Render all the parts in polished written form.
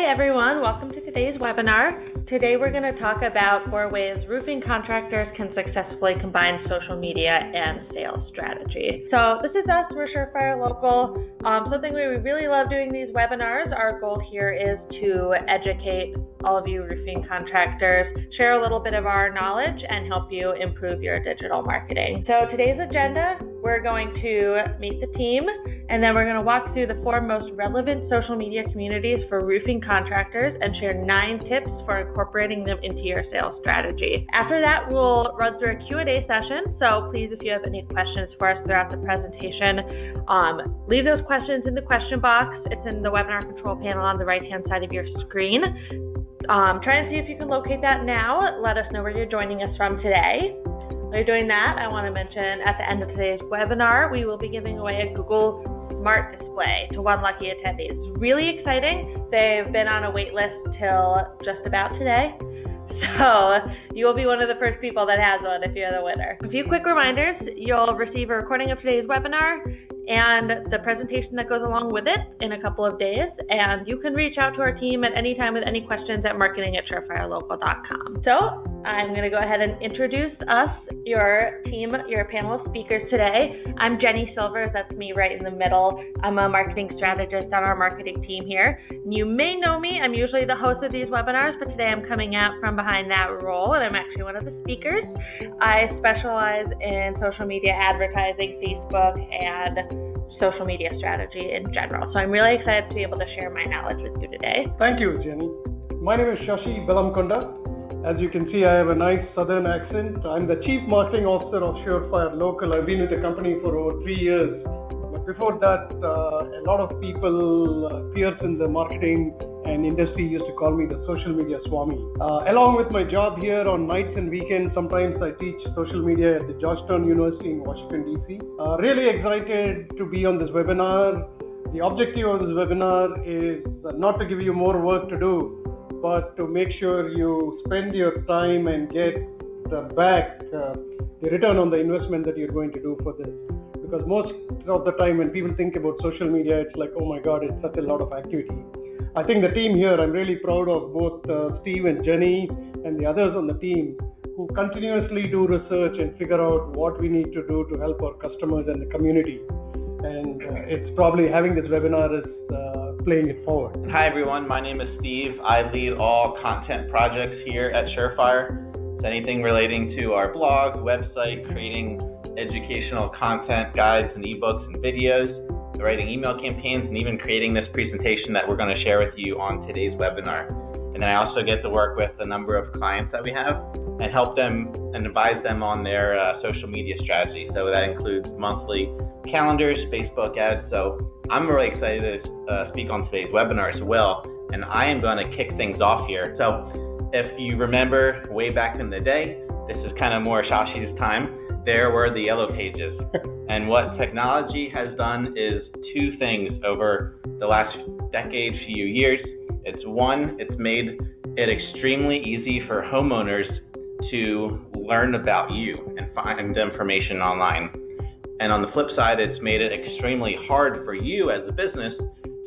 Hi everyone, welcome to today's webinar. Today we're going to talk about 4 ways roofing contractors can successfully combine social media and sales strategy. So this is us, we're Surefire Local. Something we really love doing these webinars. Our goal here is to educate all of you roofing contractors, share a little bit of our knowledge, and help you improve your digital marketing. So today's agenda, we're going to meet the team, and then we're going to walk through the 4 most relevant social media communities for roofing contractors and share 9 tips for incorporating them into your sales strategy. After that, we'll run through a Q&A session. So please, if you have any questions for us throughout the presentation, leave those questions in the question box. It's in the webinar control panel on the right-hand side of your screen. Try and see if you can locate that now. Let us know where you're joining us from today. While you're doing that, I want to mention at the end of today's webinar, we will be giving away a Google Smart Display to 1 lucky attendee. It's really exciting. They've been on a wait list till just about today. So you will be one of the first people that has one if you're the winner. A few quick reminders. You'll receive a recording of today's webinar and the presentation that goes along with it in a couple of days. And you can reach out to our team at any time with any questions at marketing@surefirelocal.com. So I'm going to go ahead and introduce us, your team, your panel of speakers today. I'm Jenny Silvers. That's me right in the middle. I'm a marketing strategist on our marketing team here. You may know me. I'm usually the host of these webinars, but today I'm coming out from behind that role, and I'm actually one of the speakers. I specialize in social media advertising, Facebook, and social media strategy in general. So I'm really excited to be able to share my knowledge with you today. Thank you, Jenny. My name is Shashi Belamkonda. As you can see, I have a nice southern accent. I'm the Chief Marketing Officer of Surefire Local. I've been with the company for over 3 years. But before that, a lot of people, peers in the marketing and industry used to call me the social media Swami. Along with my job here on nights and weekends, sometimes I teach social media at the Georgetown University in Washington, D.C. Really excited to be on this webinar. The objective of this webinar is not to give you more work to do, but to make sure you spend your time and get back the return on the investment that you're going to do for this. Because most of the time when people think about social media, it's like, oh my God, it's such a lot of activity. I think the team here, I'm really proud of both Steve and Jenny and the others on the team who continuously do research and figure out what we need to do to help our customers and the community. And it's probably having this webinar is playing it forward. Hi everyone, my name is Steve. I lead all content projects here at Surefire. It's anything relating to our blog, website, creating educational content, guides and ebooks and videos, writing email campaigns, and even creating this presentation that we're going to share with you on today's webinar. And then I also get to work with a number of clients that we have and help them and advise them on their social media strategy. So that includes monthly calendars, Facebook ads. So I'm really excited to speak on today's webinar as well. And I am going to kick things off here. So if you remember way back in the day, this is kind of more Shashi's time. There were the yellow pages. And what technology has done is 2 things over the last decade, few years. It's one, it's made it extremely easy for homeowners to learn about you and find information online. And on the flip side, it's made it extremely hard for you as a business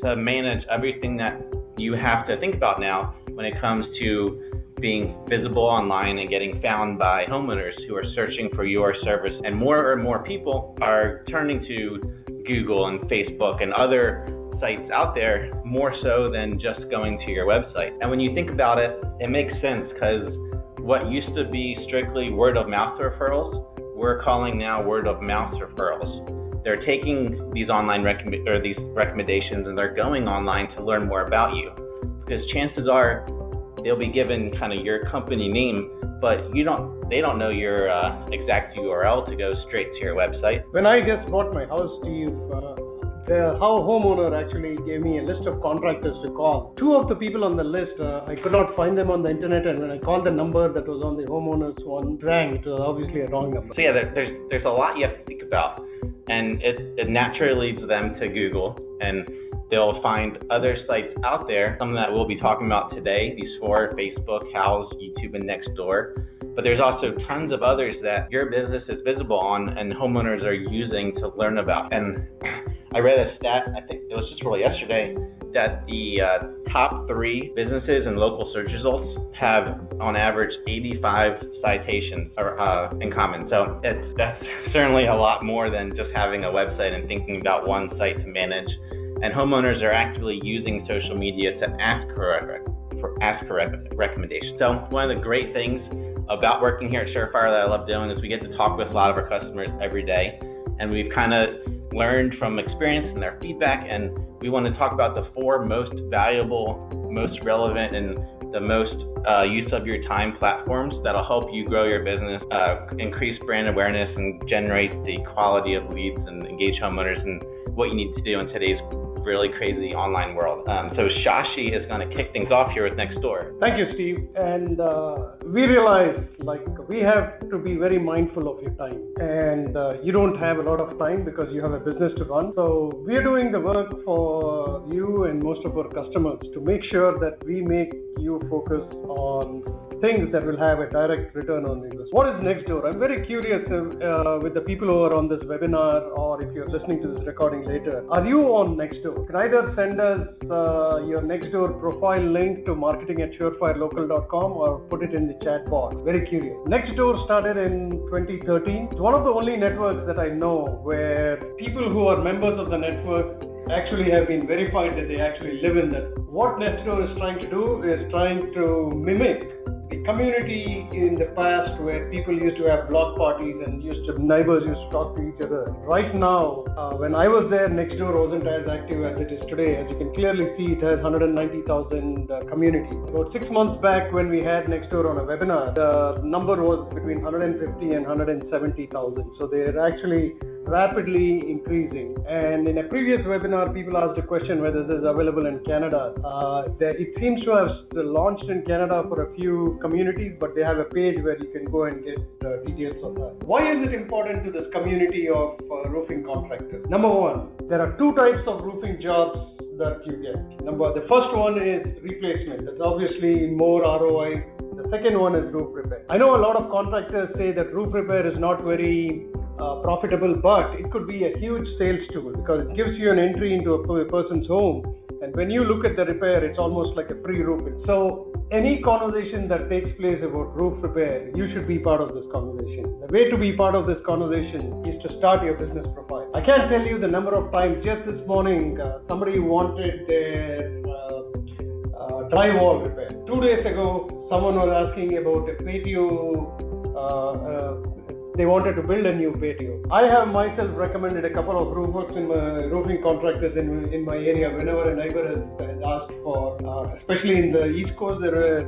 to manage everything that you have to think about now when it comes to being visible online and getting found by homeowners who are searching for your service. And more people are turning to Google and Facebook and other sites out there more so than just going to your website. And when you think about it, it makes sense because what used to be strictly word of mouth referrals, we're calling now word of mouth referrals. They're taking these online these recommendations and they're going online to learn more about you. Because chances are they'll be given kind of your company name, but they don't know your exact URL to go straight to your website. When I just bought my house, Steve, the homeowner actually gave me a list of contractors to call. 2 of the people on the list, I could not find them on the internet, and when I called the number that was on the homeowner's one rang, it was obviously a wrong number. So yeah, there's a lot you have to think about, and it naturally leads them to Google, and they'll find other sites out there, some that we'll be talking about today, these 4, Facebook, Houzz, YouTube, and Nextdoor. But there's also tons of others that your business is visible on and homeowners are using to learn about. And I read a stat, I think it was just really yesterday, that the top 3 businesses in local search results have on average 85 citations in common. So that's certainly a lot more than just having a website and thinking about one site to manage. And homeowners are actively using social media to ask for recommendations. So one of the great things about working here at Surefire that I love doing is we get to talk with a lot of our customers every day, and we've kind of learned from experience and their feedback, and we want to talk about the 4 most valuable, most relevant, and the most use of your time platforms that'll help you grow your business, increase brand awareness, and generate the quality of leads and engage homeowners in what you need to do in today's really crazy online world. So Shashi is going to kick things off here with Nextdoor. Thank you, Steve. And we realize we have to be very mindful of your time. And you don't have a lot of time because you have a business to run. So we're doing the work for you and most of our customers to make sure that we make you focus on things that will have a direct return on investment. What is Nextdoor? I'm very curious with the people who are on this webinar, or if you're listening to this recording later, are you on Nextdoor? You can either send us your Nextdoor profile link to marketing@surefirelocal.com or put it in the chat box. Very curious. Nextdoor started in 2013. It's one of the only networks that I know where people who are members of the network actually have been verified that they actually live in that. What Nextdoor is trying to do is trying to mimic the community in the past where people used to have block parties and neighbors used to talk to each other. Right now, when I was there, Nextdoor wasn't as active as it is today. As you can clearly see, it has 190,000 community. About 6 months back when we had Nextdoor on a webinar, the number was between 150 and 170,000. So they're actually rapidly increasing. And in a previous webinar, people asked a question whether this is available in Canada. It seems to have launched in Canada for a few communities, but they have a page where you can go and get details of that. Why is it important to this community of roofing contractors? Number one, there are 2 types of roofing jobs that you get. The first one is replacement. That's obviously more ROI. The second one is roof repair. I know a lot of contractors say that roof repair is not very profitable, but it could be a huge sales tool because it gives you an entry into a person's home. And when you look at the repair, it's almost like a free roof. So any conversation that takes place about roof repair, you should be part of this conversation. The way to be part of this conversation is to start your business profile. I can't tell you the number of times. Just this morning, somebody wanted their drywall repair. 2 days ago, someone was asking about a patio. They wanted to build a new patio. I have myself recommended a couple of roofing contractors in my area whenever a neighbor has asked for, especially in the East Coast, there are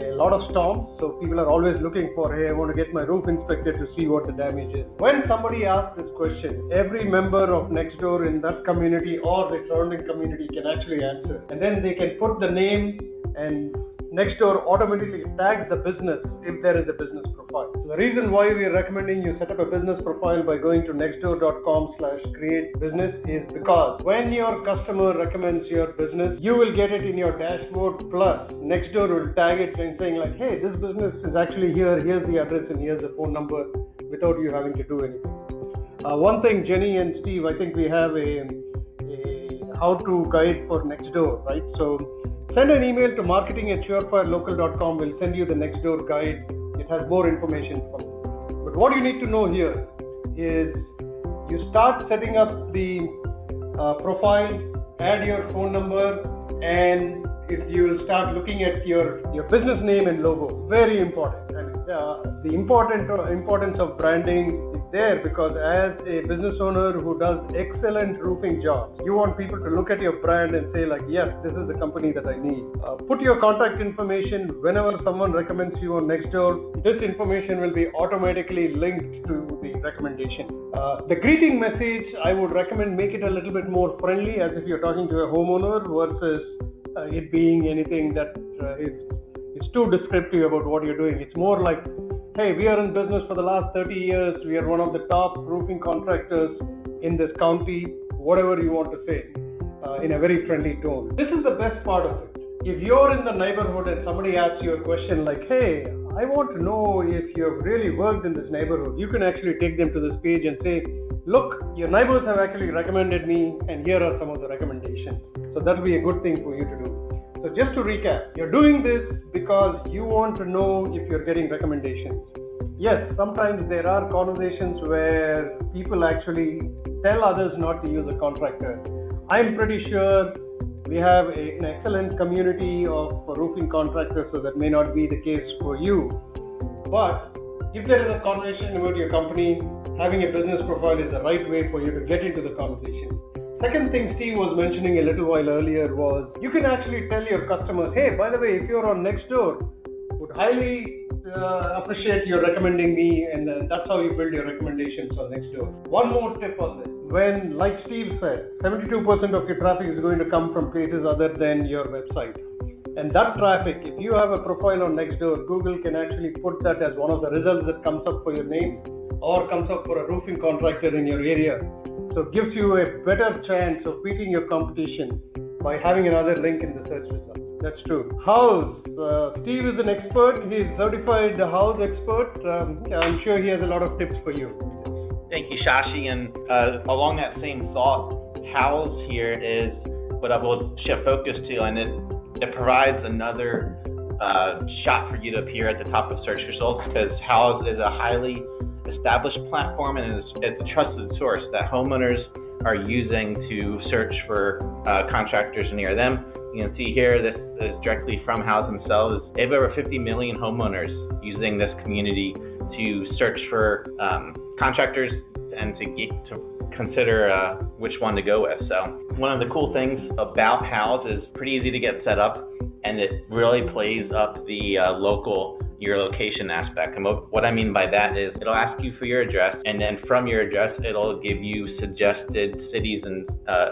a lot of storms. So people are always looking for, hey, I want to get my roof inspected to see what the damage is. When somebody asks this question, every member of Nextdoor in that community or the surrounding community can actually answer. And then they can put the name, and Nextdoor automatically tags the business if there is a business profile. So the reason why we are recommending you set up a business profile by going to nextdoor.com/createbusiness is because when your customer recommends your business, you will get it in your dashboard, plus Nextdoor will tag it and saying like, hey, this business is actually here, here's the address and here's the phone number, without you having to do anything. One thing, Jenny and Steve, I think we have a how-to guide for Nextdoor, right? So send an email to marketing@surefirelocal.com. We'll send you the Nextdoor guide. It has more information from it. But what you need to know here is you start setting up the profile, add your phone number, and if you will start looking at your business name and logo. Very important. I mean, the importance of branding is there because as a business owner who does excellent roofing jobs, you want people to look at your brand and say like, yes, this is the company that I need. Put your contact information whenever someone recommends you on Nextdoor. This information will be automatically linked to the recommendation. The greeting message, I would recommend make it a little bit more friendly, as if you're talking to a homeowner versus it being anything that is too descriptive about what you're doing. It's more like, hey, we are in business for the last 30 years. We are one of the top roofing contractors in this county, whatever you want to say, in a very friendly tone. This is the best part of it. If you're in the neighborhood and somebody asks you a question like, hey, I want to know if you've really worked in this neighborhood, you can actually take them to this page and say, look, your neighbors have actually recommended me and here are some of the recommendations. So So that will be a good thing for you to do. So just to recap, you're doing this because you want to know if you're getting recommendations. Yes, sometimes there are conversations where people actually tell others not to use a contractor. I'm pretty sure we have an excellent community of roofing contractors, so that may not be the case for you. But if there is a conversation about your company, having a business profile is the right way for you to get into the conversation. Second thing Steve was mentioning a little while earlier was you can actually tell your customers, hey, by the way, if you're on Nextdoor, would highly appreciate you recommending me, and that's how you build your recommendations on Nextdoor. One more tip on this. When, like Steve said, 72% of your traffic is going to come from places other than your website. And that traffic, if you have a profile on Nextdoor, Google can actually put that as one of the results that comes up for your name or comes up for a roofing contractor in your area. So it gives you a better chance of beating your competition by having another link in the search result. That's true. House. Steve is an expert. He's certified house expert. I'm sure he has a lot of tips for you. Thank you, Shashi. And along that same thought, house here is what I will shift focus to, and it provides another shot for you to appear at the top of search results, because house is a highly established platform and it's a trusted source that homeowners are using to search for contractors near them. You can see here, this is directly from House themselves. They have over 50 million homeowners using this community to search for contractors and to consider which one to go with. So one of the cool things about House is pretty easy to get set up, and it really plays up the your location aspect. And what I mean by that is it'll ask you for your address, and then from your address, it'll give you suggested cities and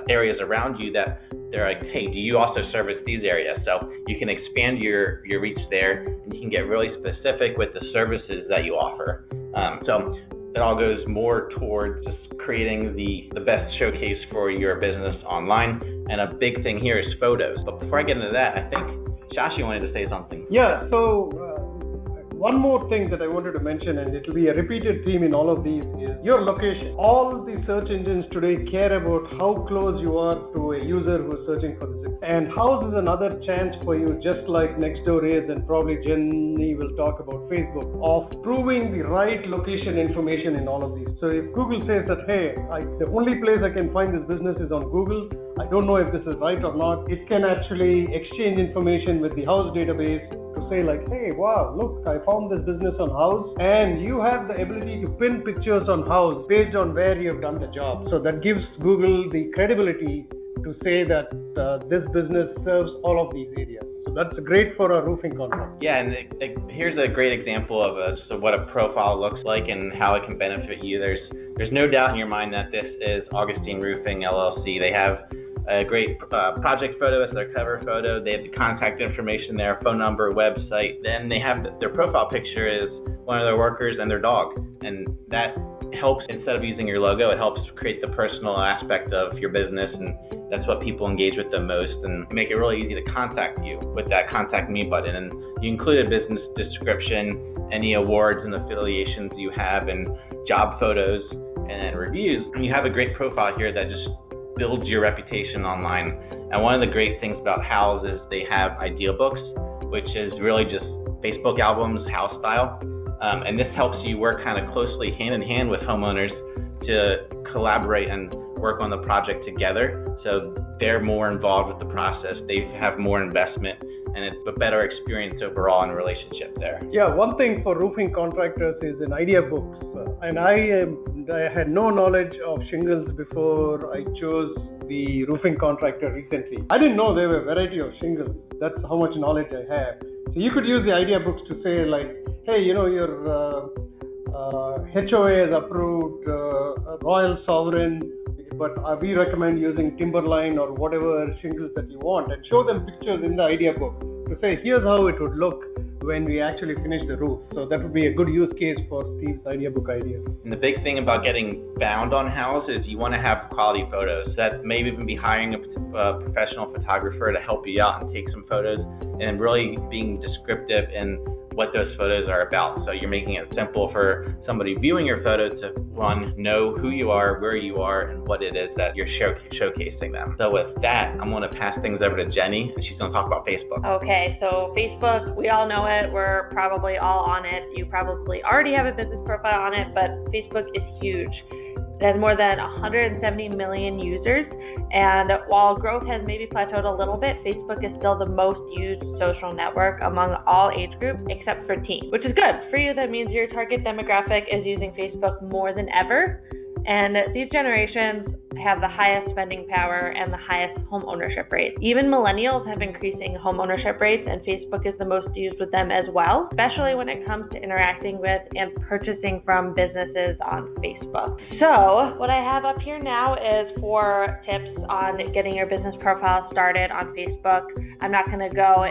areas around you that they're like, hey, do you also service these areas? So you can expand your reach there, and you can get really specific with the services that you offer. So it all goes more towards just creating the best showcase for your business online. And a big thing here is photos. But before I get into that, I think Shashi wanted to say something. Yeah, so one more thing that I wanted to mention, and it will be a repeated theme in all of these, is your location. All the search engines today care about how close you are to a user who's searching for this. And House is another chance for you, just like Nextdoor is, and probably Jenny will talk about Facebook, of proving the right location information in all of these. So if Google says that, hey, the only place I can find this business is on Google, I don't know if this is right or not, it can actually exchange information with the House database to say like, hey, wow, look, I found this business on House, and you have the ability to pin pictures on House based on where you've done the job. So that gives Google the credibility to say that this business serves all of these areas. So that's great for a roofing contract. Yeah, and here's a great example of what a profile looks like and how it can benefit you. There's no doubt in your mind that this is Augustine Roofing LLC. They have a great project photo as their cover photo. They have the contact information there, phone number, website. Then they have their profile picture is one of their workers and their dog. And that helps, instead of using your logo, it helps create the personal aspect of your business, and that's what people engage with the most, and make it really easy to contact you with that contact me button. And you include a business description, any awards and affiliations you have, and job photos and reviews. And you have a great profile here that just builds your reputation online. And one of the great things about House is they have idea books, which is really just Facebook albums, house style. And this helps you work kind of closely hand in hand with homeowners to collaborate and work on the project together. So they're more involved with the process. They have more investment, and it's a better experience overall in a relationship there. Yeah, one thing for roofing contractors is in idea books. And I had no knowledge of shingles before I chose the roofing contractor recently. I didn't know there were a variety of shingles. That's how much knowledge I have. So you could use the idea books to say like, hey, your HOA is approved, Royal Sovereign, but we recommend using Timberline or whatever shingles that you want, and show them pictures in the idea book to say, here's how it would look when we actually finish the roof. So that would be a good use case for Steve's idea book idea. And the big thing about getting found on House is you want to have quality photos. That maybe even be hiring a professional photographer to help you out and take some photos, and really being descriptive and what those photos are about. So you're making it simple for somebody viewing your photos to, one, know who you are, where you are, and what it is that you're showcasing them. So with that, I'm going to pass things over to Jenny, and she's going to talk about Facebook. Okay, so Facebook, we all know it. We're probably all on it. You probably already have a business profile on it, but Facebook is huge. It has more than 170 million users, and while growth has maybe plateaued a little bit, Facebook is still the most used social network among all age groups except for teens, which is good. For you, that means your target demographic is using Facebook more than ever, and these generations have the highest spending power and the highest home ownership rates. Even millennials have increasing home ownership rates, and Facebook is the most used with them as well, especially when it comes to interacting with and purchasing from businesses on Facebook. So what I have up here now is 4 tips on getting your business profile started on Facebook. I'm not going to go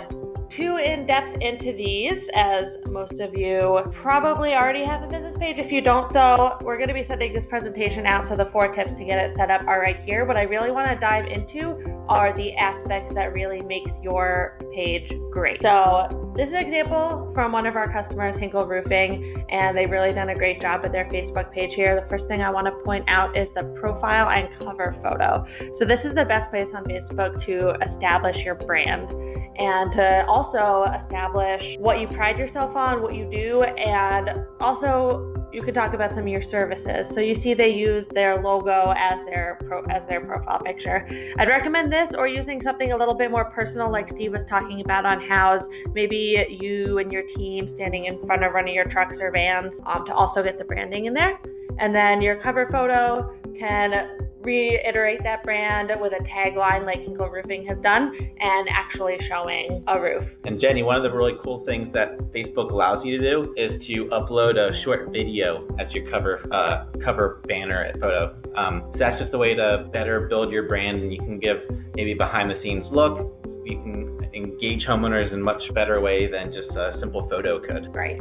too in-depth into these, as most of you probably already have a business page. If you don't, though, we're going to be sending this presentation out, so the 4 tips to get it set up are right here. What I really want to dive into are the aspects that really makes your page great. So this is an example from one of our customers, Hinkle Roofing, and they've really done a great job with their Facebook page here. The first thing I want to point out is the profile and cover photo. So this is the best place on Facebook to establish your brand, and to also establish what you pride yourself on, what you do, and also you could talk about some of your services. So you see they use their logo as their profile picture. I'd recommend this, or using something a little bit more personal, like Steve was talking about on House, maybe you and your team standing in front of one of your trucks or vans, to also get the branding in there. And then your cover photo can reiterate that brand with a tagline like Hinkle Roofing has done, and actually showing a roof. And Jenny, one of the really cool things that Facebook allows you to do is to upload a short video as your cover banner photo. So that's just a way to better build your brand, and you can give maybe behind the scenes look. You can engage homeowners in much better way than just a simple photo could. Right.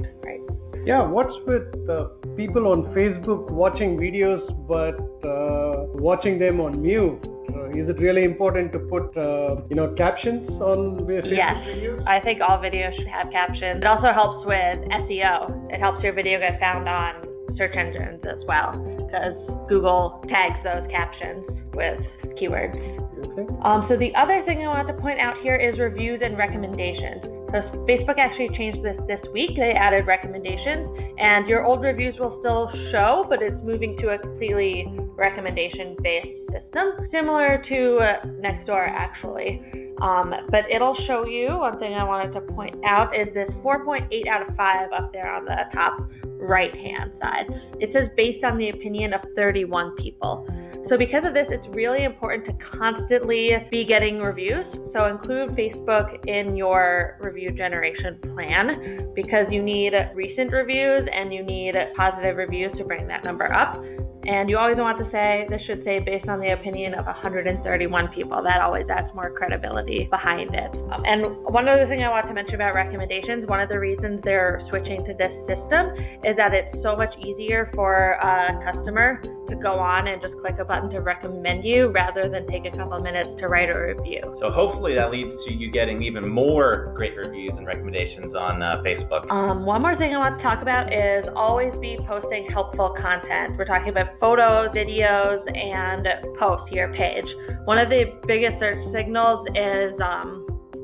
Yeah, what's with people on Facebook watching videos but watching them on mute? Is it really important to put captions on Facebook videos? Yes, I think all videos should have captions. It also helps with SEO. It helps your video get found on search engines as well, because Google tags those captions with keywords. Okay. So the other thing I want to point out here is reviews and recommendations. So Facebook actually changed this week. They added recommendations, and your old reviews will still show, but it's moving to a completely recommendation-based system, similar to Nextdoor actually. But it'll show you, one thing I wanted to point out is this 4.8 out of 5 up there on the top right-hand side. It says based on the opinion of 31 people. So because of this, it's really important to constantly be getting reviews. So include Facebook in your review generation plan, because you need recent reviews and you need positive reviews to bring that number up. And you always want to say, this should say based on the opinion of 131 people. That always adds more credibility behind it. And one other thing I want to mention about recommendations, one of the reasons they're switching to this system is that it's so much easier for a customer to go on and just click a button to recommend you rather than take a couple minutes to write a review. So hopefully that leads to you getting even more great reviews and recommendations on Facebook. One more thing I want to talk about is always be posting helpful content. We're talking about photos, videos, and posts to your page. One of the biggest search signals is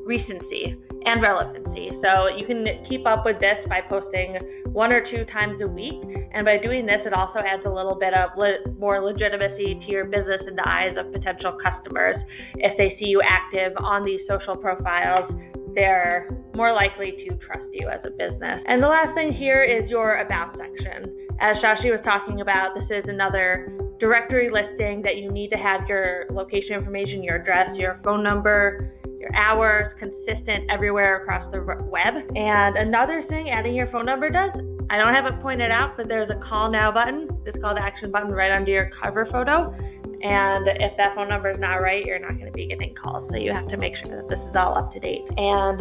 recency and relevancy. So you can keep up with this by posting 1 or 2 times a week. And by doing this, it also adds a little bit of more legitimacy to your business in the eyes of potential customers. If they see you active on these social profiles, they're more likely to trust you as a business. And the last thing here is your About section. As Shashi was talking about, this is another directory listing that you need to have your location information, your address, your phone number, your hours, consistent everywhere across the web. And another thing adding your phone number does, I don't have it pointed out, but there's a call now button, this call to action button right under your cover photo. And if that phone number is not right, you're not going to be getting calls. So you have to make sure that this is all up to date. And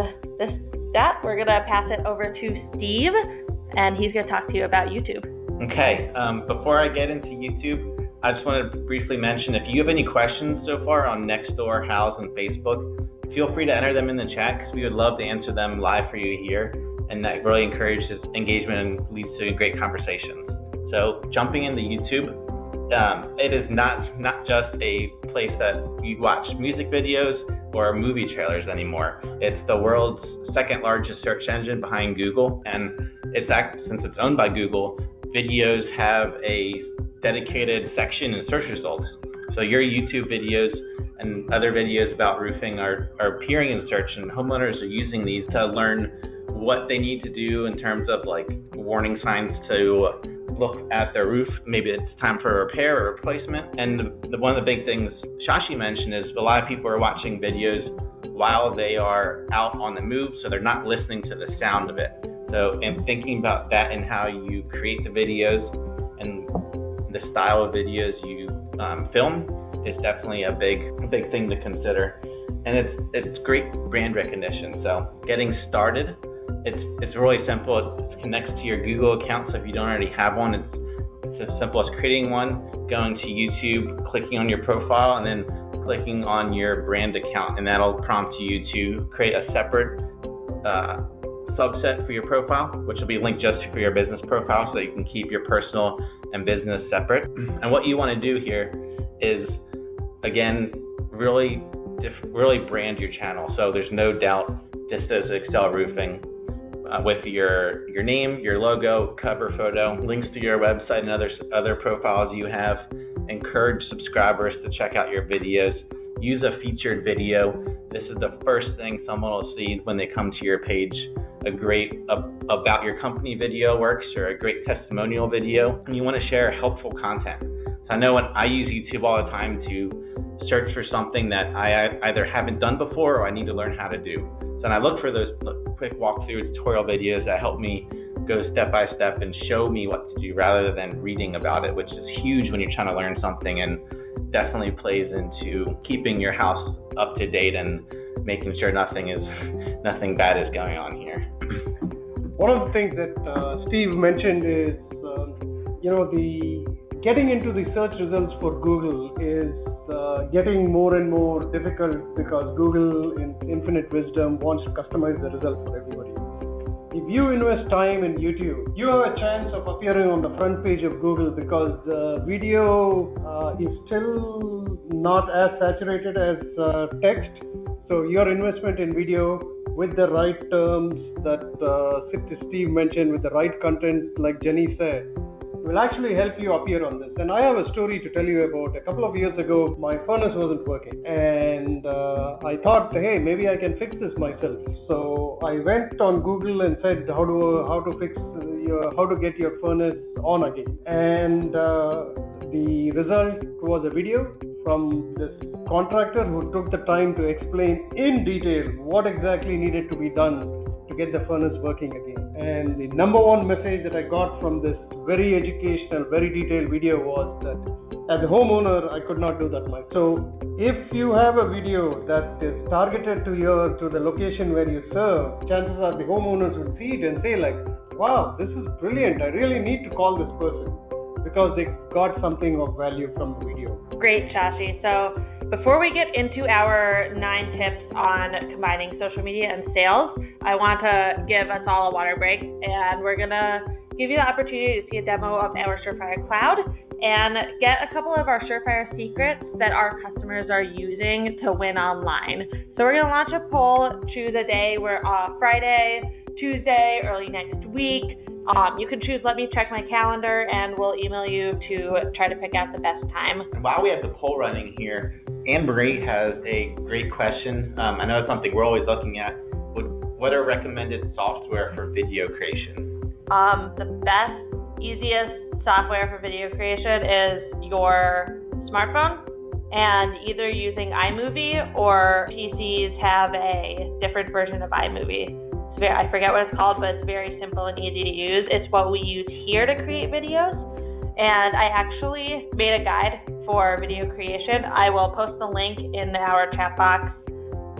we're going to pass it over to Steve, and he's going to talk to you about YouTube. Okay. Before I get into YouTube, I just want to briefly mention, if you have any questions so far on Nextdoor, House, and Facebook, feel free to enter them in the chat, because we would love to answer them live for you here. and that really encourages engagement and leads to great conversations. So jumping into YouTube, it is not just a place that you watch music videos or movie trailers anymore. It's the world's second largest search engine behind Google, and since it's owned by Google, videos have a dedicated section in search results. So your YouTube videos and other videos about roofing are appearing in search, and homeowners are using these to learn what they need to do in terms of like warning signs to look at their roof. Maybe it's time for a repair or replacement. And one of the big things Shashi mentioned is a lot of people are watching videos while they are out on the move, so they're not listening to the sound of it. So in thinking about that and how you create the videos and the style of videos you film is definitely a big thing to consider. And it's great brand recognition. So getting started, it's really simple. It connects to your Google account, so if you don't already have one, it's as simple as creating one, going to YouTube, clicking on your profile, and then clicking on your brand account, and that'll prompt you to create a separate subset for your profile, which will be linked just for your business profile, so you can keep your personal and business separate. And what you want to do here is, again, really brand your channel. So there's no doubt this is Excel Roofing. With your name, your logo, cover photo, links to your website and other profiles you have. Encourage subscribers to check out your videos. Use a featured video. This is the first thing someone will see when they come to your page. A great about your company video works, or a great testimonial video. And you want to share helpful content. So I know when I use YouTube all the time to search for something that I either haven't done before or I need to learn how to do. So I look for those quick walkthrough tutorial videos that help me go step by step and show me what to do rather than reading about it, which is huge when you're trying to learn something, and definitely plays into keeping your house up to date and making sure nothing bad is going on here. One of the things that Steve mentioned is, the getting into the search results for Google is getting more and more difficult because Google, in infinite wisdom, wants to customize the results for everybody. If you invest time in YouTube, you have a chance of appearing on the front page of Google because the video is still not as saturated as text. So your investment in video with the right terms that Steve mentioned, with the right content, like Jenny said, will actually help you appear on this. And I have a story to tell you about. A couple of years ago, my furnace wasn't working, and I thought, hey, maybe I can fix this myself. So I went on Google and said how to get your furnace on again. And the result was a video from this contractor who took the time to explain in detail what exactly needed to be done to get the furnace working again. And the number one message that I got from this very educational, very detailed video was that as a homeowner, I could not do that much. So if you have a video that is targeted to the location where you serve, chances are the homeowners would see it and say like, wow, this is brilliant. I really need to call this person, because they got something of value from the video. Great, Shashi. So before we get into our 9 tips on combining social media and sales, I want to give us all a water break, and we're going to give you the opportunity to see a demo of our Surefire Cloud and get a couple of our Surefire secrets that our customers are using to win online. So we're going to launch a poll, choose a day. We're Friday, Tuesday, early next week. You can choose let me check my calendar, and we'll email you to try to pick out the best time. While we have the poll running here, Anne-Marie has a great question. I know it's something we're always looking at. What are recommended software for video creation? The best, easiest software for video creation is your smartphone, and either using iMovie or PCs have a different version of iMovie. I forget what it's called, but it's very simple and easy to use. It's what we use here to create videos. And I actually made a guide for video creation. I will post the link in our chat box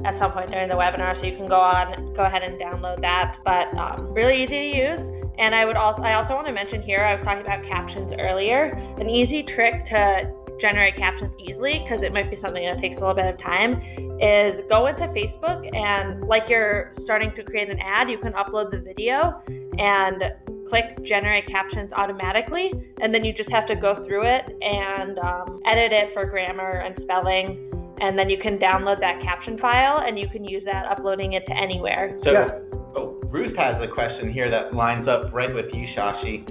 at some point during the webinar, so you can go ahead and download that. But really easy to use. And I also want to mention here, I was talking about captions earlier. An easy trick to generate captions easily, because it might be something that takes a little bit of time, is go into Facebook and like you're starting to create an ad, you can upload the video and click generate captions automatically, and then you just have to go through it and edit it for grammar and spelling, and then you can download that caption file and you can use that uploading it to anywhere. So, Ruth has a question here that lines up right with you, Shashi.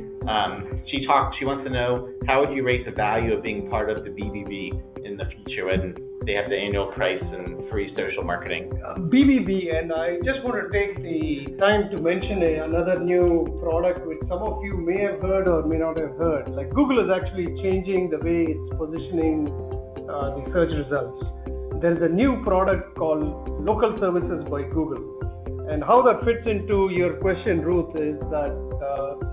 She wants to know, how would you rate the value of being part of the BBB in the future when they have the annual price and free social marketing? BBB, and I just want to take the time to mention another new product which some of you may have heard or may not have heard. Like Google is actually changing the way it's positioning the search results. There's a new product called Local Services by Google. And how that fits into your question, Ruth, is that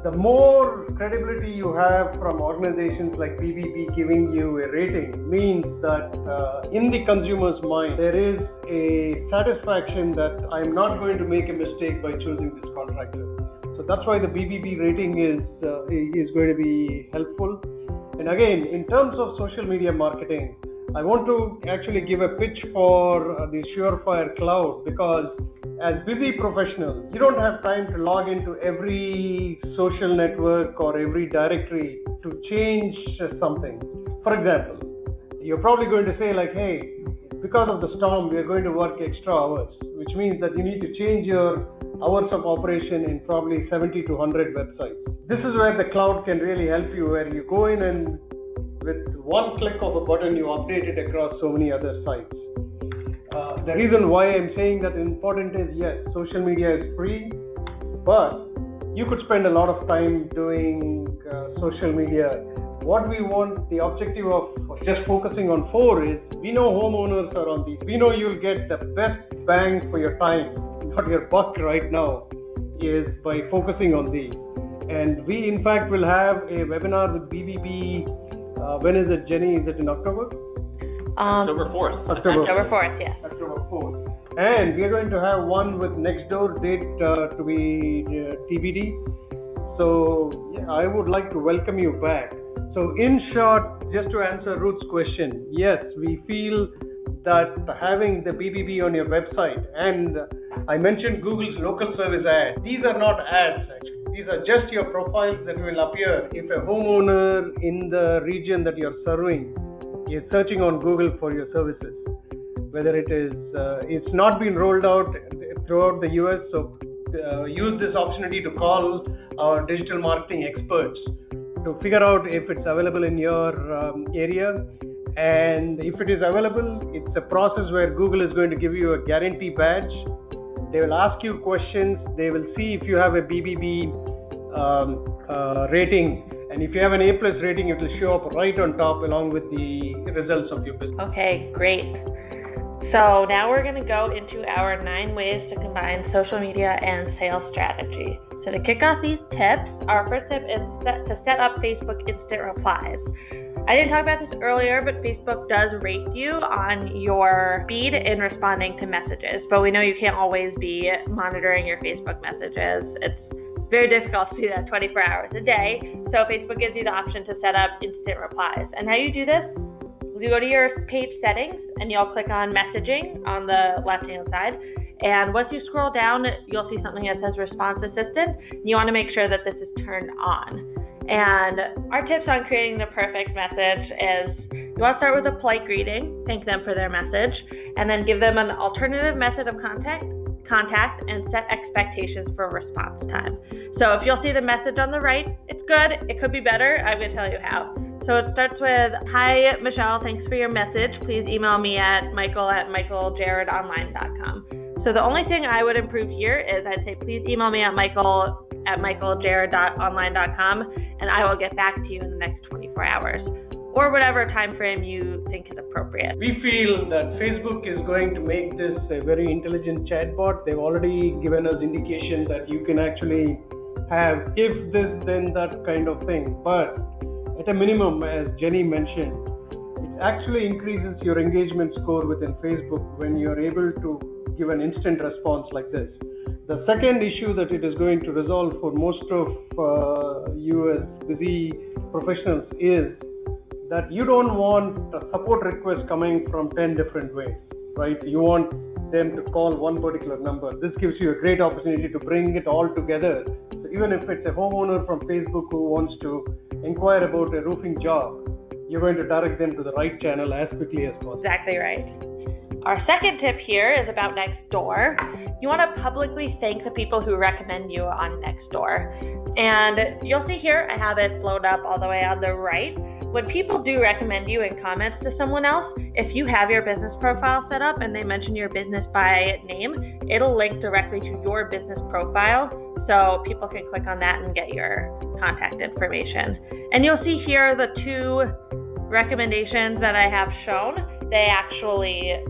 the more credibility you have from organizations like BBB giving you a rating means that in the consumer's mind, there is a satisfaction that I'm not going to make a mistake by choosing this contractor. So that's why the BBB rating is going to be helpful. And again, in terms of social media marketing, I want to actually give a pitch for the Surefire Cloud, because as busy professionals, you don't have time to log into every social network or every directory to change something. For example, you're probably going to say like, hey, because of the storm, we are going to work extra hours, which means that you need to change your hours of operation in probably 70 to 100 websites. This is where the cloud can really help you, where you go in and with one click of a button, you update it across so many other sites. The reason why I'm saying that important is, yes, social media is free, but you could spend a lot of time doing social media. What we want, the objective of just focusing on 4 is, we know homeowners are on these. We know you'll get the best bang for your time, not your buck right now, is by focusing on these. And we, in fact, will have a webinar with BBB. When is it, Jenny? Is it in October? October 4th. October 4th, yes. October 4th. And we are going to have one with Nextdoor, date to be TBD. So yeah, I would like to welcome you back. So in short, just to answer Ruth's question, yes, we feel that having the BBB on your website, and I mentioned Google's local service ads. These are not ads actually. These are just your profiles that will appear if a homeowner in the region that you're serving is searching on Google for your services. Whether it is, it's not been rolled out throughout the US, so use this opportunity to call our digital marketing experts to figure out if it's available in your area. And if it is available, it's a process where Google is going to give you a guarantee badge. They will ask you questions. They will see if you have a BBB rating. And if you have an A+ rating, it will show up right on top along with the results of your business. Okay, great. So now we're going to go into our 9 ways to combine social media and sales strategy. So to kick off these tips, our first tip is to set up Facebook instant replies. I didn't talk about this earlier, but Facebook does rate you on your speed in responding to messages. But we know you can't always be monitoring your Facebook messages. It's very difficult to do that 24 hours a day. So Facebook gives you the option to set up instant replies. And how you do this, you go to your page settings and you'll click on messaging on the left-hand side. And once you scroll down, you'll see something that says Response Assistant. You want to make sure that this is turned on. And our tips on creating the perfect message is you want to start with a polite greeting, thank them for their message, and then give them an alternative method of contact and set expectations for response time. So if you'll see the message on the right, it's good. It could be better. I'm going to tell you how. So it starts with, hi, Michelle, thanks for your message. Please email me at michael@michaeljaredonline.com. So the only thing I would improve here is I'd say, please email me at michaeljared.online.com, and I will get back to you in the next 24 hours, or whatever time frame you think is appropriate. We feel that Facebook is going to make this a very intelligent chatbot. They've already given us indication that you can actually have if this, then that kind of thing. But at a minimum, as Jenny mentioned, it actually increases your engagement score within Facebook when you're able to give an instant response like this. The second issue that it is going to resolve for most of you as busy professionals is that you don't want a support request coming from 10 different ways, right? You want them to call one particular number. This gives you a great opportunity to bring it all together. So even if it's a homeowner from Facebook who wants to inquire about a roofing job, you're going to direct them to the right channel as quickly as possible. Exactly right. Our second tip here is about Nextdoor. You want to publicly thank the people who recommend you on Nextdoor. And you'll see here, I have it blown up all the way on the right. When people do recommend you in comments to someone else, if you have your business profile set up and they mention your business by name, it'll link directly to your business profile. So people can click on that and get your contact information. And you'll see here the two recommendations that I have shown. They actually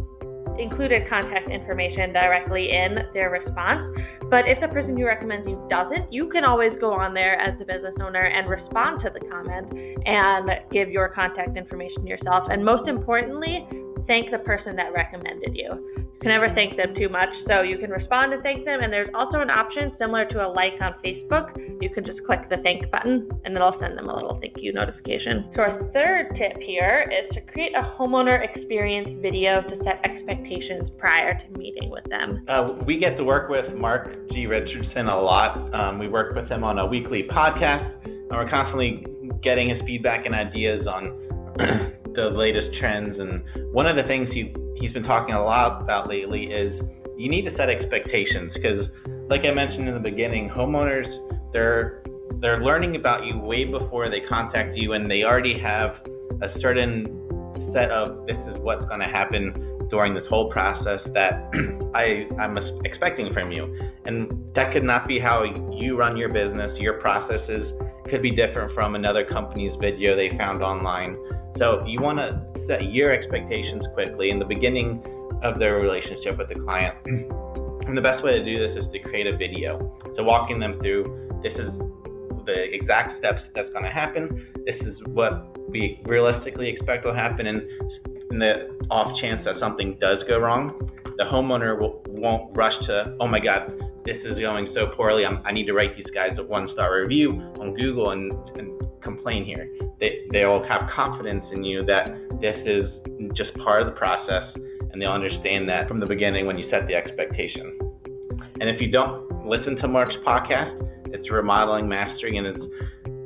included contact information directly in their response. But if the person who recommends you doesn't, you can always go on there as the business owner and respond to the comment and give your contact information yourself. And most importantly, thank the person that recommended you. You can never thank them too much, so you can respond and thank them. And there's also an option similar to a like on Facebook. You can just click the thank button and it'll send them a little thank you notification. So our third tip here is to create a homeowner experience video to set expectations prior to meeting with them. We get to work with Mark G. Richardson a lot. We work with him on a weekly podcast, and we're constantly getting his feedback and ideas on the latest trends. And one of the things he's been talking a lot about lately is you need to set expectations, because like I mentioned in the beginning, homeowners, they're learning about you way before they contact you, and they already have a certain set of this is what's going to happen during this whole process that I'm expecting from you. And that could not be how you run your business. Your processes could be different from another company's video they found online. So you want to set your expectations quickly in the beginning of their relationship with the client. And the best way to do this is to create a video. So walking them through, this is the exact steps that's going to happen. This is what we realistically expect will happen. And in the off chance that something does go wrong, the homeowner won't rush to, oh my God, this is going so poorly. I need to write these guys a 1-star review on Google and complain here. They'll have confidence in you that this is just part of the process, and they'll understand that from the beginning when you set the expectation. And if you don't listen to Mark's podcast, it's Remodeling Mastery, and it's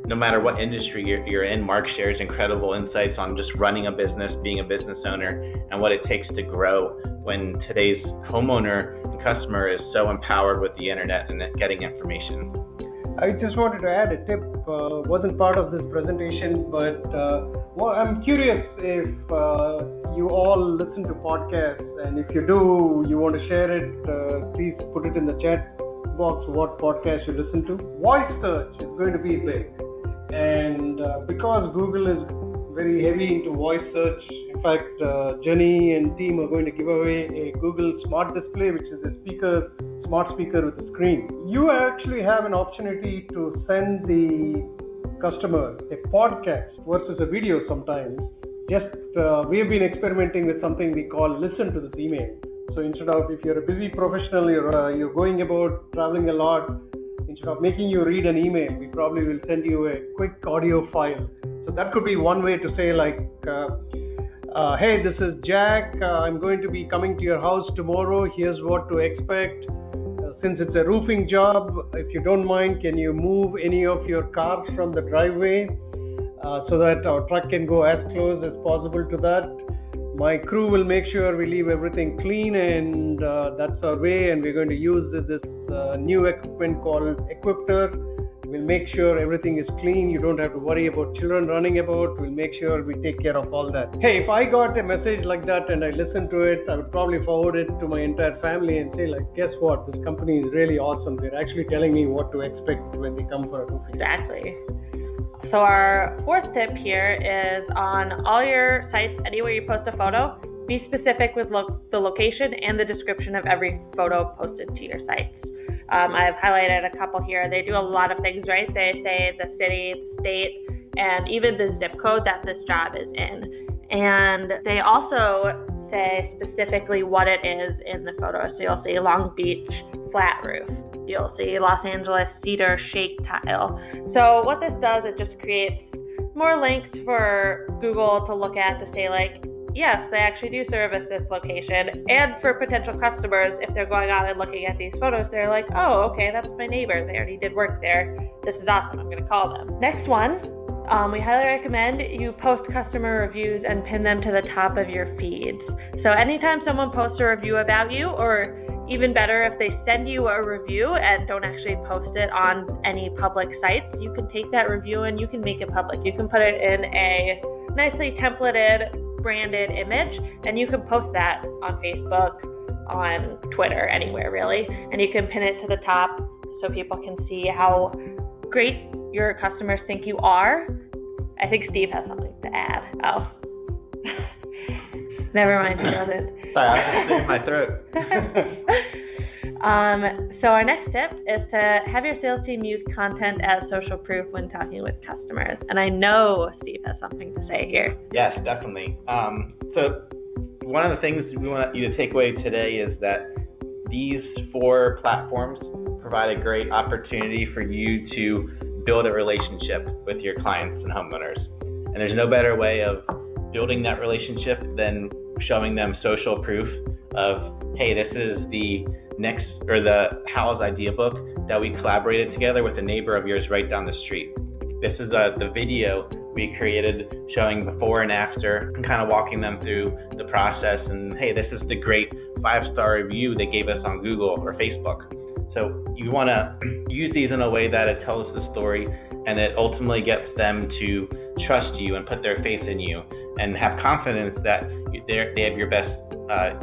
no matter what industry you're in, Mark shares incredible insights on just running a business, being a business owner, and what it takes to grow when today's homeowner and customer is so empowered with the internet and getting information. I just wanted to add a tip, wasn't part of this presentation, but I'm curious if you all listen to podcasts, and if you do, you want to share it, please put it in the chat box what podcast you listen to. Voice search is going to be big, and because Google is very heavy into voice search, in fact, Jenny and team are going to give away a Google Smart Display, which is a smart speaker with a screen. You actually have an opportunity to send the customer a podcast versus a video sometimes. We've been experimenting with something we call listen to this email. So instead of, if you're a busy professional, you're going about traveling a lot, instead of making you read an email, we probably will send you a quick audio file. So that could be one way to say like, hey, this is Jack. I'm going to be coming to your house tomorrow. Here's what to expect. Since it's a roofing job, if you don't mind, can you move any of your cars from the driveway so that our truck can go as close as possible to that? My crew will make sure we leave everything clean, and that's our way. And we're going to use this new equipment called Equipter. We'll make sure everything is clean. You don't have to worry about children running about. We'll make sure we take care of all that. Hey, if I got a message like that and I listened to it, I would probably forward it to my entire family and say, like, guess what? This company is really awesome. They're actually telling me what to expect when they come for a roofing. Exactly. So our fourth tip here is on all your sites, anywhere you post a photo, be specific with the location and the description of every photo posted to your sites. I've highlighted a couple here. They do a lot of things, right? They say the city, state, and even the zip code that this job is in. And they also say specifically what it is in the photo. So you'll see Long Beach flat roof. You'll see Los Angeles cedar shake tile. So what this does, it just creates more links for Google to look at to say like, yes, they actually do service this location. And for potential customers, if they're going on and looking at these photos, they're like, oh, okay, that's my neighbor. They already did work there. This is awesome. I'm going to call them. Next one, we highly recommend you post customer reviews and pin them to the top of your feeds. So anytime someone posts a review about you, or even better, if they send you a review and don't actually post it on any public sites, you can take that review and you can make it public. You can put it in a nicely templated, branded image, and you can post that on Facebook, on Twitter, anywhere really, and you can pin it to the top so people can see how great your customers think you are. I think Steve has something to add. Oh. Never mind, he doesn't. Sorry, I was just in my throat. So our next tip is to have your sales team use content as social proof when talking with customers. And I know Steve has something to say here. Yes, definitely. So one of the things we want you to take away today is that these 4 platforms provide a great opportunity for you to build a relationship with your clients and homeowners. And there's no better way of building that relationship than showing them social proof of, hey, this is the Howell's idea book that we collaborated together with a neighbor of yours right down the street. This is the video we created showing before and after and kind of walking them through the process. And hey, this is the great 5-star review they gave us on Google or Facebook. So you want to use these in a way that it tells the story and it ultimately gets them to trust you and put their faith in you and have confidence that they have your best,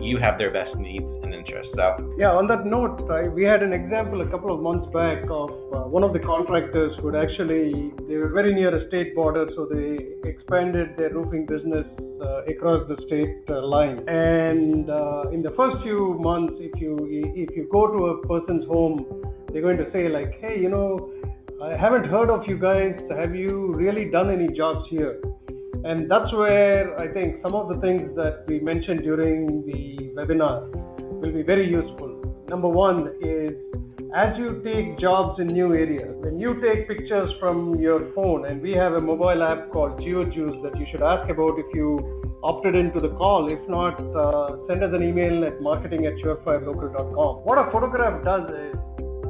you have their best needs and interests. So yeah, on that note, we had an example a couple of months back of one of the contractors who they were very near a state border, so they expanded their roofing business across the state line. And in the first few months, if you go to a person's home, they're going to say like, hey, I haven't heard of you guys. Have you really done any jobs here? And that's where I think some of the things that we mentioned during the webinar will be very useful. Number one is, as you take jobs in new areas, when you take pictures from your phone, and we have a mobile app called GeoJuice that you should ask about if you opted into the call. If not, send us an email at marketing@surefirelocal.com. What a photograph does is,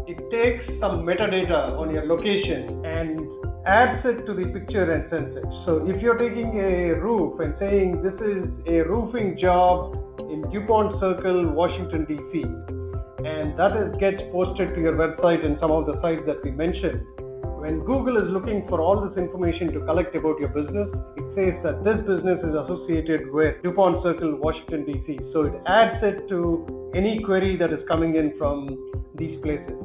it takes some metadata on your location and adds it to the picture and sends it. So if you're taking a roof and saying this is a roofing job in DuPont Circle, Washington, D.C., and that gets posted to your website and some of the sites that we mentioned, when Google is looking for all this information to collect about your business, it says that this business is associated with DuPont Circle, Washington, D.C. So it adds it to any query that is coming in from these places.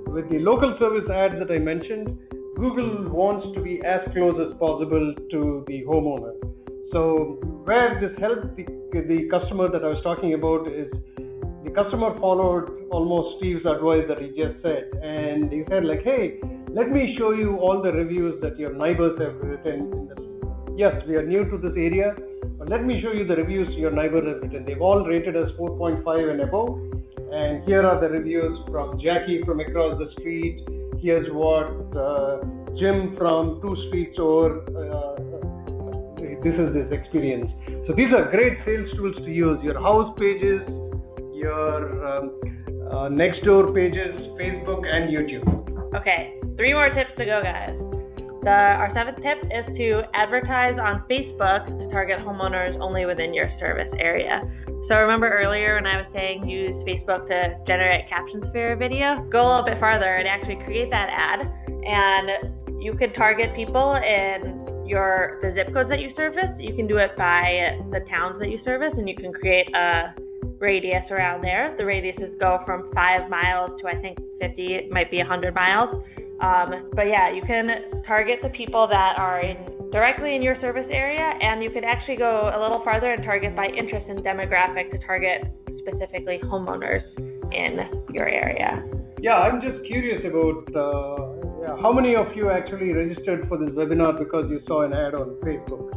With the local service ads that I mentioned, Google wants to be as close as possible to the homeowner. So where this helped the customer that I was talking about is, the customer followed almost Steve's advice that he just said, and he said like, hey, let me show you all the reviews that your neighbors have written in this. Yes, we are new to this area, but let me show you the reviews your neighbors have written. They've all rated us 4.5 and above, and here are the reviews from Jackie from across the street. Here's what Jim from 2 streets over, this is his experience. So these are great sales tools to use. Your house pages, your next door pages, Facebook and YouTube. Okay, 3 more tips to go, guys. Our 7th tip is to advertise on Facebook to target homeowners only within your service area. So remember earlier when I was saying use Facebook to generate captions for your video? Go a little bit farther and actually create that ad, and you can target people in the zip codes that you service. You can do it by the towns that you service, and you can create a radius around there. The radiuses go from 5 miles to I think 50, it might be 100 miles. But yeah, you can target the people that are directly in your service area, and you could actually go a little farther and target by interest and demographic to target specifically homeowners in your area. Yeah, I'm just curious about how many of you actually registered for this webinar because you saw an ad on Facebook.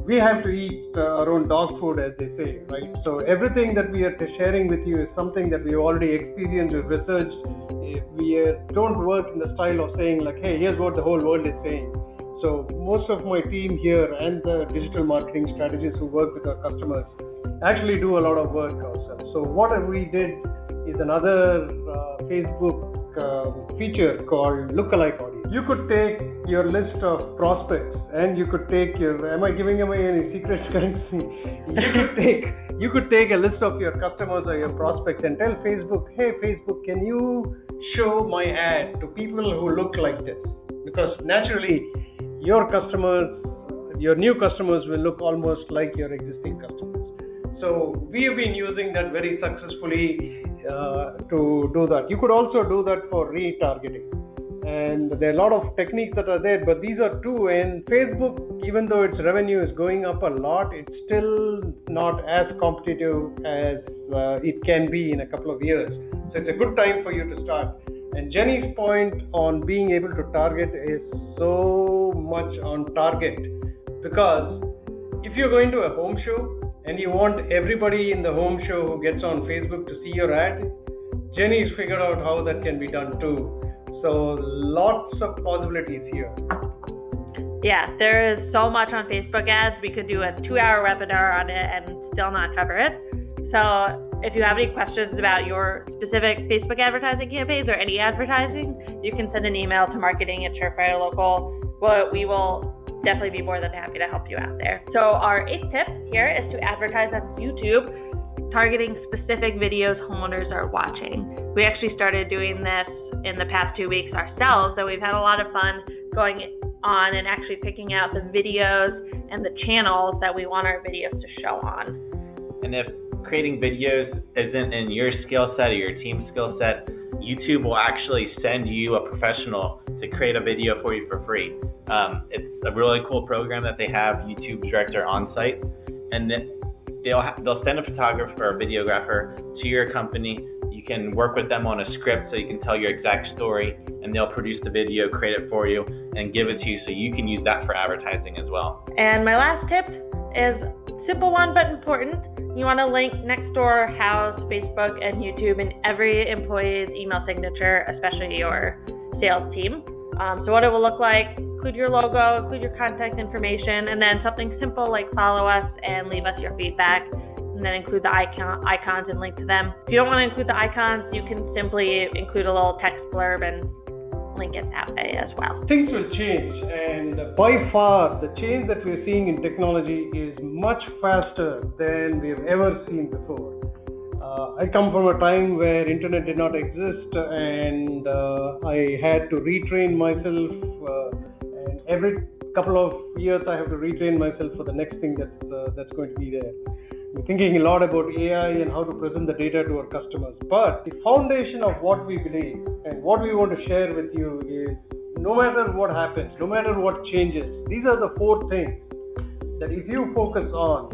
We have to eat our own dog food, as they say, right? So everything that we are sharing with you is something that we've already experienced, we've researched. We don't work in the style of saying like, hey, here's what the whole world is saying. So most of my team here and the digital marketing strategists who work with our customers actually do a lot of work ourselves. So what we did is another Facebook feature called lookalike audience. You could take your list of prospects and you could take am I giving away any secrets? You could take a list of your customers or your prospects and tell Facebook, hey Facebook, can you show my ad to people who look like this? Because naturally your new customers will look almost like your existing customers. So we have been using that very successfully to do that. You could also do that for retargeting. And there are a lot of techniques that are there, but these are two. And Facebook, even though its revenue is going up a lot, it's still not as competitive as it can be in a couple of years. So it's a good time for you to start. And Jenny's point on being able to target is so much on target, because if you're going to a home show and you want everybody in the home show who gets on Facebook to see your ad, Jenny's figured out how that can be done too. So lots of possibilities here. Yeah, there is so much on Facebook ads. We could do a 2-hour webinar on it and still not cover it. So if you have any questions about your specific Facebook advertising campaigns or any advertising, you can send an email to marketing@Surefire Local. Well, we will definitely be more than happy to help you out there. So our 8th tip here is to advertise on YouTube, targeting specific videos homeowners are watching. We actually started doing this in the past 2 weeks ourselves, so we've had a lot of fun going on and actually picking out the videos and the channels that we want our videos to show on. And if creating videos isn't in your skill set or your team's skill set, YouTube will actually send you a professional to create a video for you for free. It's a really cool program that they have YouTube director on site, and then they'll send a photographer or videographer to your company. You can work with them on a script so you can tell your exact story, and they'll produce the video, create it for you, and give it to you so you can use that for advertising as well. And my last tip is simple one but important. You want to link Nextdoor, House, Facebook, and YouTube in every employee's email signature, especially your sales team. So what it will look like, include your logo, include your contact information, and then something simple like follow us and leave us your feedback, and then include the icons and link to them. If you don't want to include the icons, you can simply include a little text blurb and link it that way as well. Things will change, and by far the change that we're seeing in technology is much faster than we've ever seen before. I come from a time where internet did not exist, and I had to retrain myself, and every couple of years I have to retrain myself for the next thing that's going to be there. We're thinking a lot about AI and how to present the data to our customers. But the foundation of what we believe and what we want to share with you is, no matter what happens, no matter what changes, these are the 4 things that if you focus on,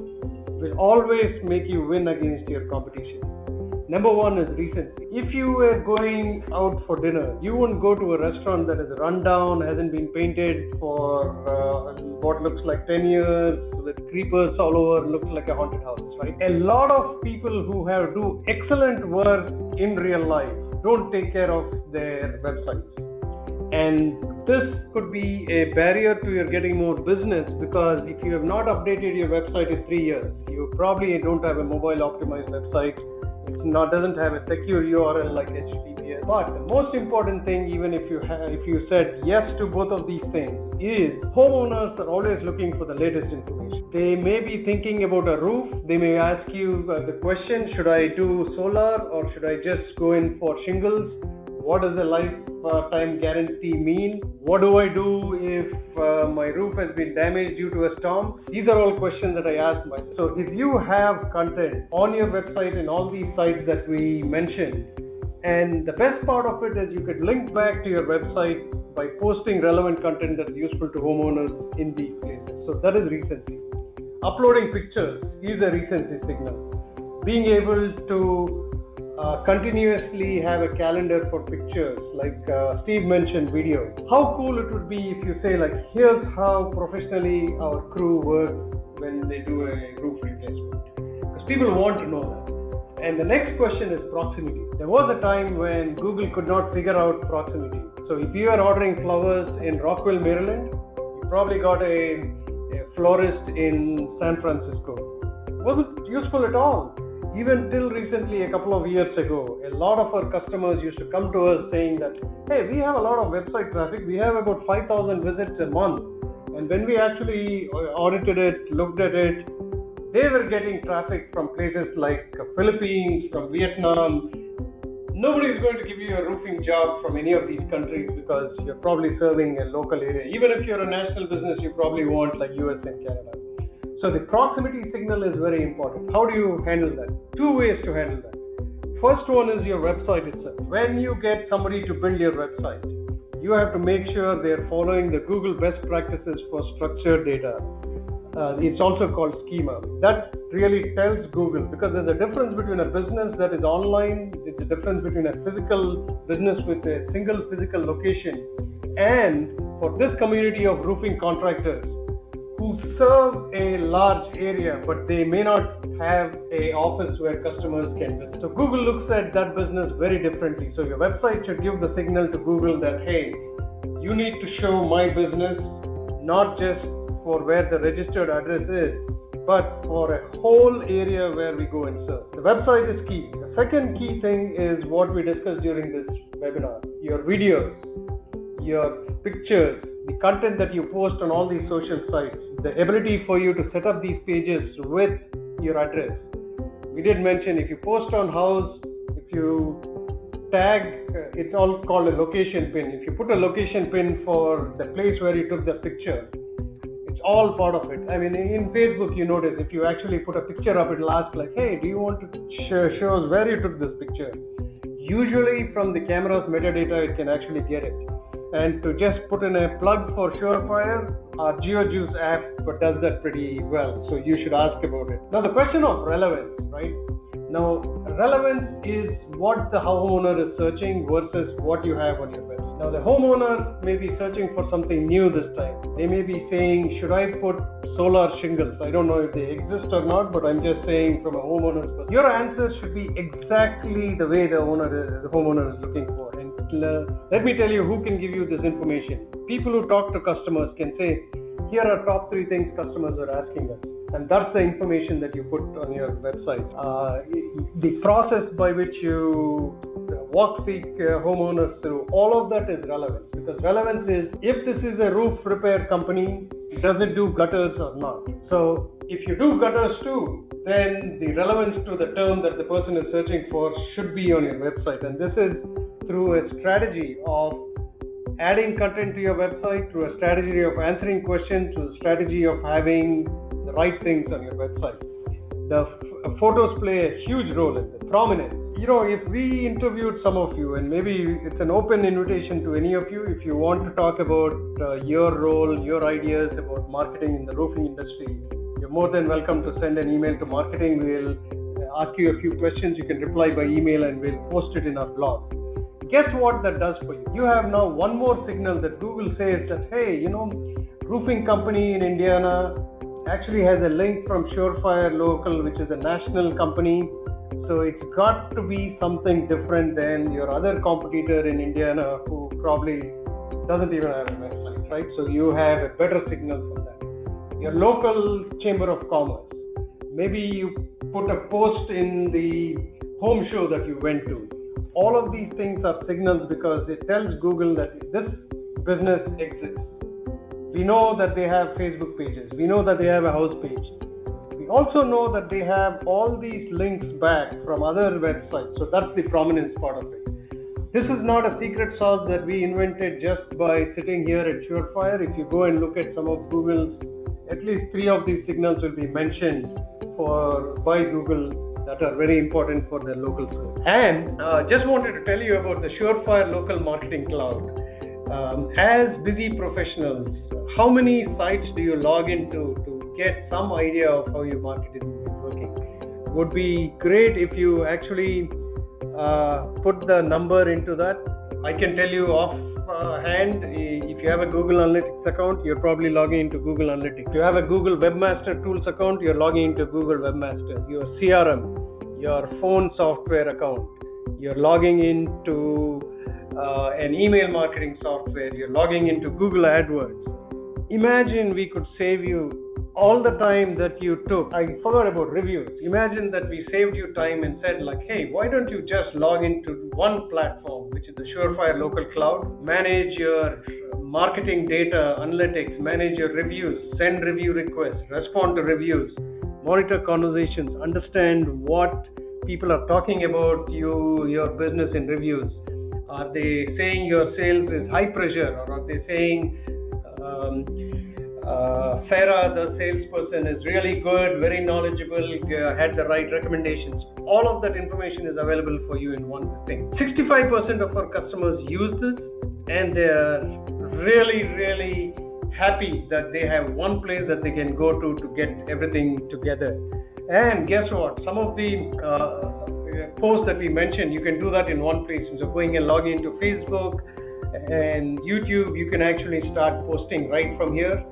will always make you win against your competition. Number 1 is recency. If you were going out for dinner, you won't go to a restaurant that is run down, hasn't been painted for what looks like 10 years, with creepers all over, looks like a haunted house, right? A lot of people who do excellent work in real life don't take care of their websites. And this could be a barrier to your getting more business, because if you have not updated your website in 3 years, you probably don't have a mobile optimized website. It doesn't have a secure URL like HTTPS. But the most important thing, even if you said yes to both of these things, is homeowners are always looking for the latest information. They may be thinking about a roof. They may ask you the question, should I do solar or should I just go in for shingles? What does a lifetime guarantee mean? What do I do if my roof has been damaged due to a storm? These are all questions that I ask myself. So if you have content on your website and all these sites that we mentioned, and the best part of it is you could link back to your website by posting relevant content that is useful to homeowners in these places. So that is recency. Uploading pictures is a recency signal. Being able to continuously have a calendar for pictures, like Steve mentioned video. How cool it would be if you say, like, here's how professionally our crew works when they do a roof replacement. Because people want to know that. And the next question is proximity. There was a time when Google could not figure out proximity. So if you are ordering flowers in Rockville, Maryland, you probably got a florist in San Francisco. Wasn't useful at all. Even till recently, a couple of years ago, a lot of our customers used to come to us saying that, hey, we have a lot of website traffic. We have about 5,000 visits a month. And when we actually audited it, looked at it, they were getting traffic from places like Philippines, from Vietnam. Nobody is going to give you a roofing job from any of these countries because you're probably serving a local area. Even if you're a national business, you probably want like US and Canada. So the proximity signal is very important. How do you handle that? Two ways to handle that. First one is your website itself. When you get somebody to build your website, you have to make sure they're following the Google best practices for structured data. It's also called schema. That really tells Google, because there's a difference between a business that is online, there's a difference between a physical business with a single physical location, and for this community of roofing contractors who serve a large area, but they may not have an office where customers can visit. So Google looks at that business very differently. So your website should give the signal to Google that, hey, you need to show my business, not just for where the registered address is, but for a whole area where we go and serve. The website is key. The second key thing is what we discussed during this webinar. Your videos, your pictures, the content that you post on all these social sites, the ability for you to set up these pages with your address. We did mention if you post on house, if you tag, it's all called a location pin. If you put a location pin for the place where you took the picture, it's all part of it. I mean, in Facebook, you notice if you actually put a picture up, it'll ask like, hey, do you want to show us where you took this picture? Usually from the camera's metadata, it can actually get it. And to just put in a plug for Surefire, our GeoJuice app does that pretty well. So you should ask about it. Now the question of relevance, right? Now relevance is what the homeowner is searching versus what you have on your website. Now the homeowner may be searching for something new this time. They may be saying, should I put solar shingles? I don't know if they exist or not, but I'm just saying from a homeowner's perspective. Your answer should be exactly the way the homeowner is looking for. And let me tell you who can give you this information. People who talk to customers can say, here are top 3 things customers are asking us. And that's the information that you put on your website. The process by which you walk the homeowners through, all of that is relevant. Because relevance is, if this is a roof repair company, does it do gutters or not? So if you do gutters too, then the relevance to the term that the person is searching for should be on your website. And this is through a strategy of adding content to your website, through a strategy of answering questions, through a strategy of having the right things on your website. The photos play a huge role in the prominence. You know, if we interviewed some of you, and maybe it's an open invitation to any of you, if you want to talk about your role, your ideas about marketing in the roofing industry, you're more than welcome to send an email to marketing. We'll ask you a few questions. You can reply by email and we'll post it in our blog. Guess what that does for you? You have now one more signal that Google says that, hey, you know, roofing company in Indiana actually has a link from Surefire Local, which is a national company. So it's got to be something different than your other competitor in Indiana who probably doesn't even have a website, right? So you have a better signal from that. Your local chamber of commerce. Maybe you put a post in the home show that you went to. All of these things are signals because it tells Google that this business exists. We know that they have Facebook pages. We know that they have a house page. We also know that they have all these links back from other websites. So that's the prominence part of it. This is not a secret sauce that we invented just by sitting here at Surefire. If you go and look at some of Google's, at least 3 of these signals will be mentioned by Google that are very important for their local search. And just wanted to tell you about the Surefire Local Marketing Cloud. As busy professionals, how many sites do you log into to get some idea of how your marketing is working? Would be great if you actually put the number into that. I can tell you offhand, if you have a Google Analytics account, you're probably logging into Google Analytics. If you have a Google Webmaster Tools account, you're logging into Google Webmaster. Your CRM, your phone software account, you're logging into an email marketing software, you're logging into Google AdWords. Imagine we could save you all the time that you took. I forgot about reviews. Imagine that we saved you time and said like, hey, why don't you just log into one platform, which is the Surefire Local Cloud, manage your marketing data, analytics, manage your reviews, send review requests, respond to reviews, monitor conversations, understand what people are talking about your business in reviews. Are they saying your sales is high pressure, or are they saying Sarah, the salesperson, is really good, very knowledgeable, had the right recommendations. All of that information is available for you in one thing. 65% of our customers use this, and they are really, really happy that they have one place that they can go to get everything together. And guess what? Some of the posts that we mentioned, you can do that in one place. So going and logging into Facebook and YouTube, you can actually start posting right from here.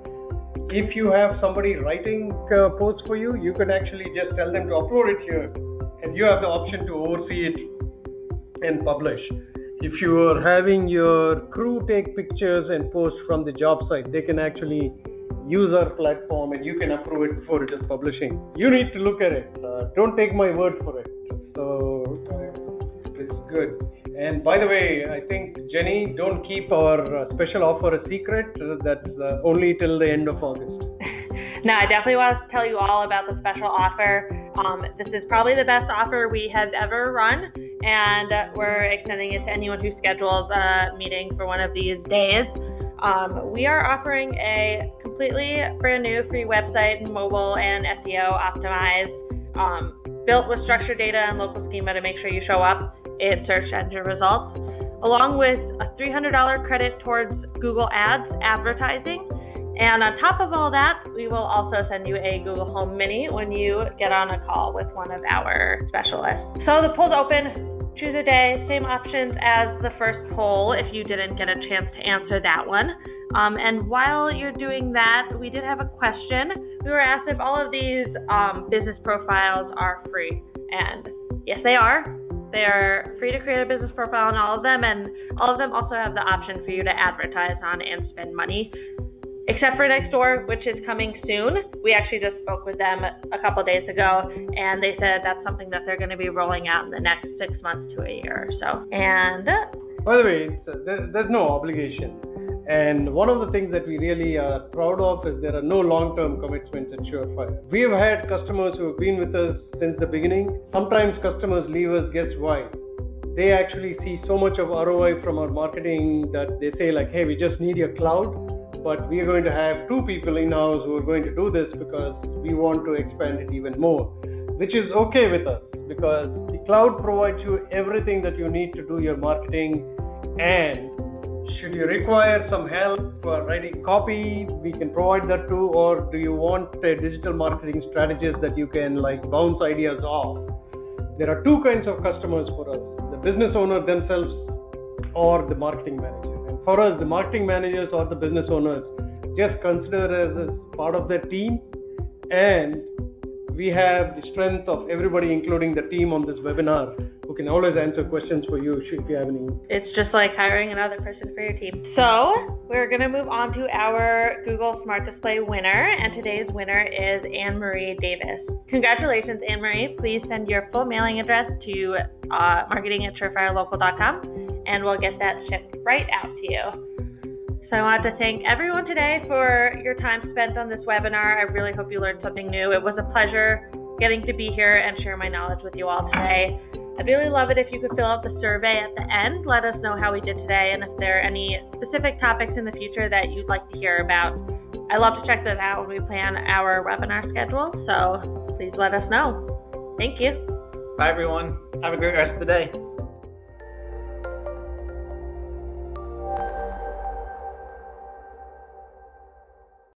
If you have somebody writing posts for you, you can actually just tell them to upload it here, and you have the option to oversee it and publish. If you are having your crew take pictures and post from the job site, they can actually use our platform and you can approve it before it is publishing. You need to look at it. Don't take my word for it. So it's good. And by the way, I think, Jenny, don't keep our special offer a secret. That's only till the end of August. No, I definitely want to tell you all about the special offer. This is probably the best offer we have ever run, and we're extending it to anyone who schedules a meeting for one of these days. We are offering a completely brand new free website, mobile and SEO optimized, built with structured data and local schema to make sure you show up in search engine results, along with a $300 credit towards Google Ads advertising. And on top of all that, we will also send you a Google Home Mini when you get on a call with one of our specialists. So the poll's open. Choose a day, same options as the first poll if you didn't get a chance to answer that one. And while you're doing that, we did have a question. We were asked if all of these business profiles are free. And yes, they are. They are free to create a business profile on all of them, and all of them also have the option for you to advertise on and spend money. Except for Nextdoor, which is coming soon. We actually just spoke with them a couple days ago, and they said that's something that they're going to be rolling out in the next 6 months to a year or so. And by the way, there's no obligation. And one of the things that we really are proud of is there are no long-term commitments at Surefire. We have had customers who have been with us since the beginning. Sometimes customers leave us, guess why? They actually see so much of ROI from our marketing that they say like, hey, we just need your cloud, but we are going to have 2 people in-house who are going to do this because we want to expand it even more, which is okay with us because the cloud provides you everything that you need to do your marketing. And should you require some help writing copy, we can provide that too. Or do you want a digital marketing strategist that you can like bounce ideas off? There are 2 kinds of customers for us, the business owner themselves or the marketing manager. And for us, the marketing managers or the business owners just consider as part of their team, and we have the strength of everybody, including the team on this webinar, who can always answer questions for you if you have any. It's just like hiring another person for your team. So we're going to move on to our Google Smart Display winner, and today's winner is Anne-Marie Davis. Congratulations, Anne-Marie. Please send your full mailing address to marketing@surefirelocal.com, and we'll get that shipped right out to you. So I want to thank everyone today for your time spent on this webinar. I really hope you learned something new. It was a pleasure getting to be here and share my knowledge with you all today. I'd really love it if you could fill out the survey at the end. Let us know how we did today and if there are any specific topics in the future that you'd like to hear about. I love to check that out when we plan our webinar schedule, so please let us know. Thank you. Bye, everyone. Have a great rest of the day.